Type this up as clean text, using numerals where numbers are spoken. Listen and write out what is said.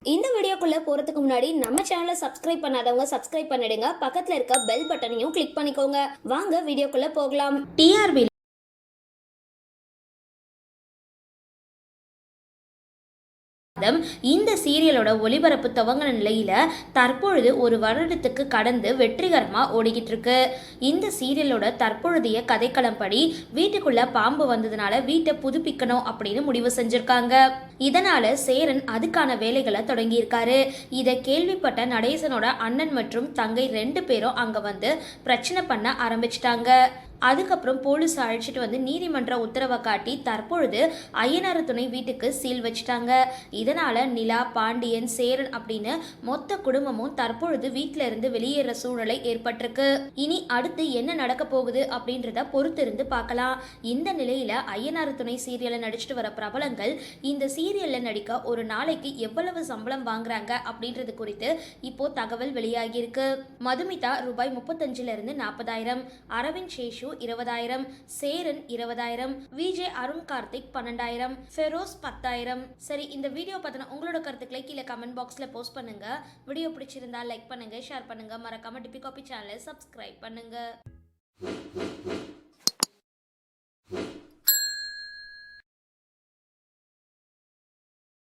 இந்த வீடியோக்குள்ள போறதுக்கு முன்னாடி நம்ம சேனலை சப்ஸ்கிரைப் பண்ணாதவங்க சப்ஸ்கிரைப் பண்ணிடுங்க. பக்கத்துல இருக்க பெல் பட்டனையும் கிளிக் பண்ணிக்கோங்க. வாங்க வீடியோக்குள்ள போகலாம். டிஆர்பி இந்த சீரியலோட ஒளிபரப்பு துவங்கின நிலையில தற்பொழுது ஒரு வருடத்துக்கு கடந்து வெற்றிகரமா ஓடிக்கிட்டு இருக்கு. இந்த சீரியலோட தற்பொழுதைய கதைக்களம்படி வீட்டுக்குள்ள பாம்பு வந்ததுனால வீட்டை புதுப்பிக்கணும் அப்படின்னு முடிவு செஞ்சிருக்காங்க. இதனால சேரன் அதுக்கான வேலைகளை தொடங்கியிருக்காரு. இதை கேள்விப்பட்ட நடேசனோட அண்ணன் மற்றும் தங்கை 2 பேரும் அங்க வந்து பிரச்சனை பண்ண ஆரம்பிச்சிட்டாங்க. அதுக்கப்புறம் போலீஸ் அழைச்சிட்டு வந்து நீதிமன்ற உத்தரவை காட்டி தற்பொழுது ஐயனார் துணை வீட்டுக்கு சீல் வச்சுட்டாங்க. இதனால நிலா, பாண்டியன், சேரன் அப்படின்னு மொத்த குடும்பமும் தற்பொழுது வீட்டில இருந்து வெளியேற சூழலை ஏற்பட்டிருக்கு. இனி அடுத்து என்ன நடக்க போகுது அப்படின்றத பொறுத்திருந்து பார்க்கலாம். இந்த நிலையில ஐயனார் துணை சீரியலை நடிச்சிட்டு வர பிரபலங்கள் இந்த சீரியல்ல நடிக்க ஒரு நாளைக்கு எவ்வளவு சம்பளம் வாங்குறாங்க அப்படின்றது குறித்து இப்போ தகவல் வெளியாகியிருக்கு. மதுமிதா ரூபாய் 35 - 40,000, அரவிந்த் சேஷு 20,000, சேரன் 20,000, விஜே அருண் கார்த்திக் 12,000, ஃபெரோஸ் 10,000. சரி, இந்த வீடியோ பத்தின உங்களோட கருத்துக்களை கீழே கமெண்ட் பாக்ஸ்ல போஸ்ட் பண்ணுங்க. வீடியோ பிடிச்சிருந்தா லைக் பண்ணுங்க, ஷேர் பண்ணுங்க, மறக்காம டிபி காபி சேனலை சப்ஸ்கிரைப் பண்ணுங்க.